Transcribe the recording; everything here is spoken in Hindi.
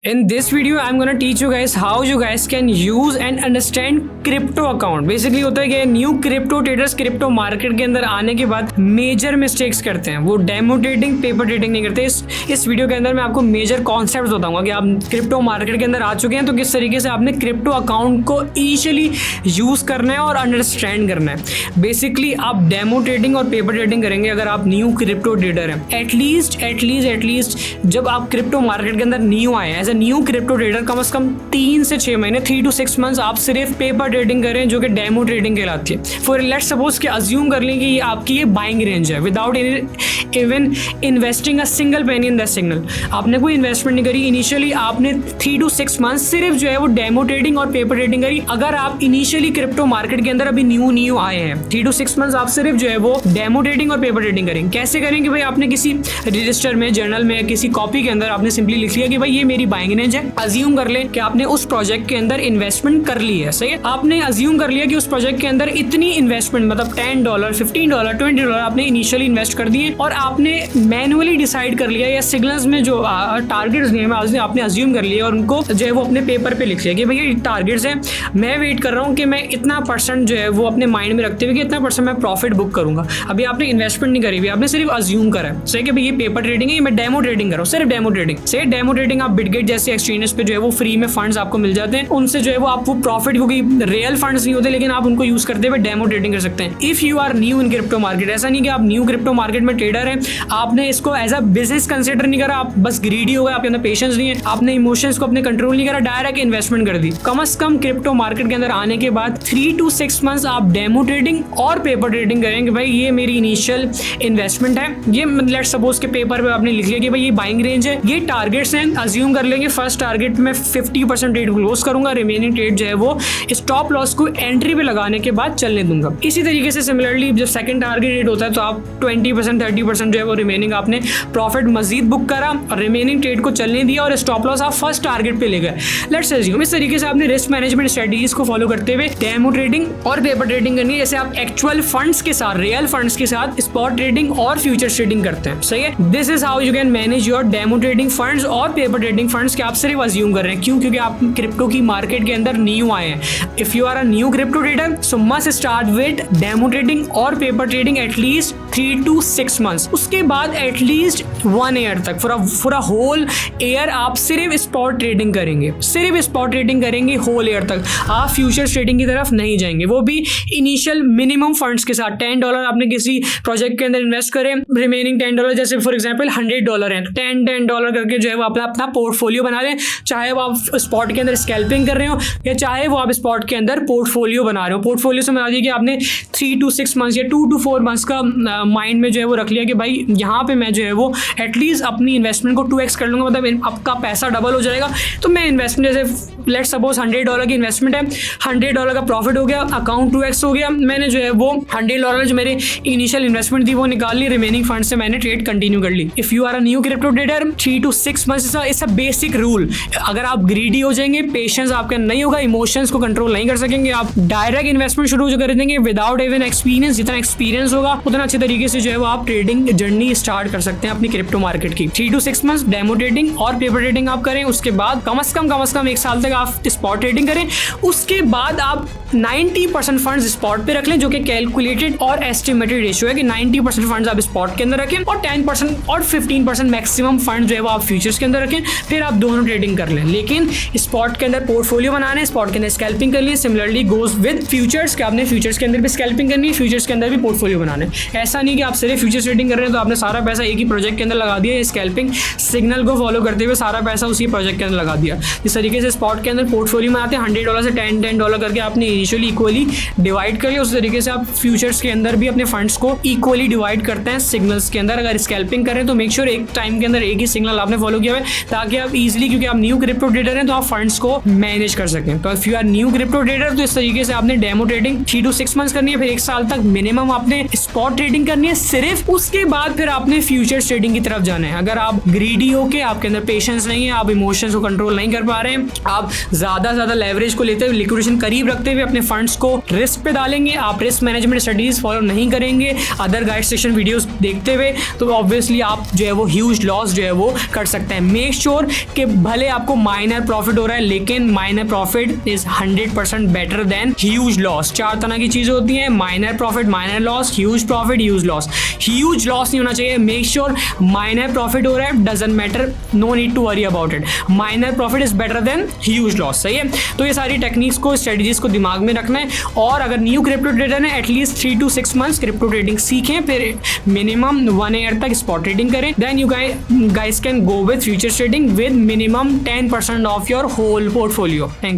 In this video, I'm gonna teach you guys how you guys can use and understand crypto account. Basically होता है कि new crypto traders crypto market के अंदर आने के बाद मेजर मिस्टेक्स करते हैं, वो डेमो ट्रेडिंग पेपर ट्रेडिंग नहीं करते। इस वीडियो के अंदर मैं आपको मेजर कॉन्सेप्ट्स बताऊंगा कि आप क्रिप्टो मार्केट के अंदर आ चुके हैं तो किस तरीके से आपने क्रिप्टो अकाउंट को इनिशियली यूज करना है और अंडरस्टैंड करना है। बेसिकली आप डेमो ट्रेडिंग और पेपर ट्रेडिंग करेंगे अगर आप न्यू क्रिप्टो ट्रेडर हैं। एटलीस्ट जब आप क्रिप्टो मार्केट के अंदर न्यू आए as a new crypto trader, कम से कम 3 से 6 महीने 3 to 6 मंथ्स आप सिर्फ पेपर ट्रेडिंग करें जो कि डेमो ट्रेडिंग कहलाती है। फॉर लेट्स सपोज कि अज्यूम कर लें कि ये आपकी ये बाइंग रेंज है without even investing a single penny in that signal. आपने कोई इन्वेस्टमेंट नहीं करी, इनिशियली आपने 3 to 6 मंथ्स सिर्फ जो है वो डेमो ट्रेडिंग और पेपर ट्रेडिंग करी। अगर आप इनिशियली क्रिप्टो मार्केट के अंदर अभी न्यू आए हैं, 3 to 6 मंथ्स आप सिर्फ जो है वो डेमो ट्रेडिंग और पेपर ट्रेडिंग करेंगे। कैसे करेंगे भाई? आपने किसी रजिस्टर में, जर्नल में, किसी कॉपी के अंदर आपने सिंपली लिख लिया कि भाई ये मेरी बाइंग रेंज है। अज्यूम कर लें कि आपने उस प्रोजेक्ट के अंदर इन्वेस्टमेंट कर ली है, सही है। आपने अज्यूम कर लिया कि उस प्रोजेक्ट के अंदर इतनी इन्वेस्टमेंट मतलब $10, $15, $20 आपने इनिशियली इन्वेस्ट कर दिए और आपने मैन्युअली डिसाइड कर लिया या सिग्नल्स में जो टारगेट्स दिए हैं आपने अज्यूम कर लिया और उनको जो है वो अपने पेपर पे लिख लिया कि भाई ये टारगेट्स हैं, मैं वेट कर रहा हूँ कि मैं इतना % जो है वो अपने माइंड में रखते हुए कि इतना % मैं प्रॉफिट बुक करूंगा। अभी आपने इन्वेस्टमेंट नहीं करी हुई, आपने सिर्फ अज्यूम करा है, सही कि भाई ये पेपर ट्रेडिंग है, मैं डेमो ट्रेडिंग कर रहा हूँ, सिर्फ डेमो ट्रेडिंग। सही, डेमो ट्रेडिंग आप बिटगेट जैसे एक्सचेंजेस पे जो है वो फ्री में फंड्स आपको मिल जाते हैं, उनसे जो है वो आप वो प्रॉफिट, क्योंकि रियल फंड्स नहीं होते लेकिन आप उनको यूज करते हुए डेमो ट्रेडिंग कर सकते हैं। If you are new in crypto market, ऐसा नहीं कि आप न्यू क्रिप्टो मार्केट में ट्रेडर हैं, आपने इसको एज अ बिजनेस कंसिडर नहीं करा, आप बस ग्रीडी हो गए, आपके अंदर पेशेंस नहीं है, आपने इमोशंस को अपने कंट्रोल नहीं करा, डायरेक्ट इन्वेस्टमेंट कर दी। कम से कम क्रिप्टो मार्केट के अंदर आने के बाद 3 to 6 मंथ्स आप डेमो ट्रेडिंग और पेपर ट्रेडिंग करेंगे। भाई ये मेरी इनिशियल इन्वेस्टमेंट है, ये लेट्स सपोज के पेपर पे आपने लिख लिया कि भाई ये बाइंग रेंज है, ये टारगेट्स हैं। अज्यूम कर लेंगे फर्स्ट टारगेट में 50% ट्रेड क्लोज करूंगा, रिमेनिंग ट्रेड जो है वो स्टॉप लॉस को एंट्री पे लगाने के बाद चलने दूंगा। इसी तरीके से सिमिलरली जब सेकंड टारगेट रेट होता है तो आप 20% 30% जो है वो रिमेनिंग आपने प्रॉफिट मजीद बुक करा और रिमेनिंग ट्रेड को चलने दिया और स्टॉप लॉस आप फर्स्ट टारगेट पे ले गए। लेट्स अज्यूम इस तरीके से आपने रिस्क मैनेजमेंट स्ट्रेटजीज को फॉलो करते हुए डेमो ट्रेडिंग और पेपर ट्रेडिंग करनी है, जैसे आप एक्चुअल फंड्स के साथ, रियल फंड्स के साथ स्पॉट ट्रेडिंग और फ्यूचर्स ट्रेडिंग करते हैं, सही है। This is how you can manage your demo trading funds और पेपर ट्रेडिंग फंड्स के आप सिर्फ अज्यूम कर रहे हैं। क्यों? क्योंकि आप क्रिप्टो की मार्केट के अंदर न्यू आए हैं। If you are a new crypto trader so must start with demo trading और paper trading at least 3 to 6 months. उसके बाद एटलीस्ट 1 ईयर तक फॉर अ होल ईयर आप सिर्फ स्पॉट ट्रेडिंग करेंगे, सिर्फ स्पॉट ट्रेडिंग करेंगे होल ईयर तक। आप फ्यूचर्स ट्रेडिंग की तरफ नहीं जाएंगे, वो भी इनिशियल मिनिमम फंड्स के साथ। $10 आपने किसी प्रोजेक्ट के अंदर इन्वेस्ट करें, रिमेनिंग $10 जैसे फॉर एग्जांपल $100 है, $10 करके जो है वो अपना पोर्टफोलियो बना लें। चाहे वो आप स्पॉट के अंदर स्कैल्पिंग कर रहे हो या चाहे वो आप स्पॉट के अंदर पोर्टफोलियो बना रहे हो। पोर्टफोलियो से बना दिया कि आपने 3 to 6 मंथ्स या 2 to 4 मंथ्स का माइंड में जो है वो रख लिया कि भाई यहाँ पे मैं जो है वो एटलीस्ट अपनी इन्वेस्टमेंट को 2x कर लूँगा, मतलब आपका पैसा डबल हो जाएगा। तो मैं इन्वेस्टमेंट जैसे लेट्स सपोज $100 की इन्वेस्टमेंट है, $100 का प्रॉफिट हो गया, अकाउंट 2x हो गया, मैंने जो है वो $100 जो मेरी इनिशियल इन्वेस्टमेंट थी वो निकाल ली, रिमेनिंग फंड से मैंने ट्रेड कंटिन्यू कर ली। If you are a new crypto trader 3 to 6 months it's a basic rule. अगर आप ग्रीडी हो जाएंगे, पेशेंस आपका नहीं होगा, इमोशंस को कंट्रोल नहीं कर सकेंगे, आप डायरेक्ट इन्वेस्टमेंट शुरू कर देंगे विदाउट इवन एक्सपीरियंस। जितना एक्सपीरियंस होगा उतना अच्छे तरीके से जो है वो आप ट्रेडिंग जर्नी स्टार्ट कर सकते हैं अपनी क्रिप्टो मार्केट की। 3 to 6 मंथ्स डेमो ट्रेडिंग और पेपर ट्रेडिंग आप करें, उसके बाद कम से कम 1 साल तक आप स्पॉट ट्रेडिंग करें। उसके बाद आप 90% फंड्स स्पॉट पे रख लें, जो कि कैलकुलेटेड और एस्टिमेटेड रेशियो है कि 90% फंड्स आप स्पॉट के अंदर रखें और 10% और 15% मैक्सिमम फंड जो है वो आप फ्यूचर्स के अंदर रखें। फिर आप दोनों ट्रेडिंग कर लें, लेकिन स्पॉट के अंदर पोर्टफोलियो बनाने, स्पॉट के अंदर स्कैल्पिंग कर लिए। सिमिलरली गोज विद फ्यूचर्स के आपने फ्यूचर्स के अंदर भी स्कैल्पिंग करनी है, फ्यूचर्स के अंदर भी पोर्टफोलियो बनाने। ऐसा नहीं कि आप सिर्फ फ्यूचर्स ट्रेडिंग कर रहे हैं तो आपने सारा पैसा एक ही प्रोजेक्ट के अंदर लगा दिया, स्कैल्पिंग सिग्नल को फॉलो करते हुए सारा पैसा उसी प्रोजेक्ट के अंदर लगा दिया। इस तरीके से स्पॉट के अंदर पोर्टफोलियो बनाते हैं, $100 से $10 करके आपने इनिशियली इक्वली डिवाइड कर लिया। उस तरीके से आप फ्यूचर्स के अंदर भी अपने फंड्स को इक्वली डिवाइड करते हैं सिग्नल्स के अंदर। अगर स्कैल्पिंग करें तो मेक श्योर एक टाइम के अंदर एक ही सिग्नल आपने फॉलो किया है ताकि आप इजीली, क्योंकि आप न्यू क्रिप्टो ट्रेडर हैं तो आप फंड्स को मैनेज कर सकें। तो if you are new crypto trader तो इस तरीके से आपने डेमो ट्रेडिंग 3 to 6 मंथ्स करनी है, फिर 1 साल तक मिनिमम आपने स्पॉट ट्रेडिंग करनी है सिर्फ। उसके बाद फिर आपने फ्यूचर्स ट्रेडिंग की तरफ जाना है। अगर आप ग्रीडी हो के आपके अंदर पेशेंस नहीं है, आप इमोशंस को कंट्रोल नहीं कर पा रहे हैं, आप ज्यादा लेवरेज को लेते हुए, लिक्विडेशन करीब रखते हुए अपने फंड्स को रिस्क पे डालेंगे, आप रिस्क मैनेजमेंट स्ट्रेटजीज फॉलो नहीं करेंगे अदर गाइड सेक्शन वीडियोस देखते हुए, तो ऑब्वियसली आप जो है वो ह्यूज लॉस जो है वो कर सकते हैं। मेक श्योर कि भले आपको माइनर प्रॉफिट हो रहा है लेकिन minor profit is 100% better than huge loss. 4 तरह की चीजें होती हैं, minor profit, minor loss, huge profit, huge loss. Huge loss नहीं होना चाहिए, मेक श्योर माइनर प्रॉफिट हो रहा है, doesn't matter, no need to worry about it. Minor profit is better than huge loss, सही है। तो ये सारी टेक्निक्स को, स्ट्रेटजीज को दिमाग में रखना है। और अगर न्यू क्रिप्टो ट्रेडर है at least 3 to 6 months crypto trading सीखें, फिर मिनिमम 1 ईयर तक स्पॉट ट्रेडिंग करें, then you guys can go with futures trading with minimum 10% of your whole portfolio. Thank you.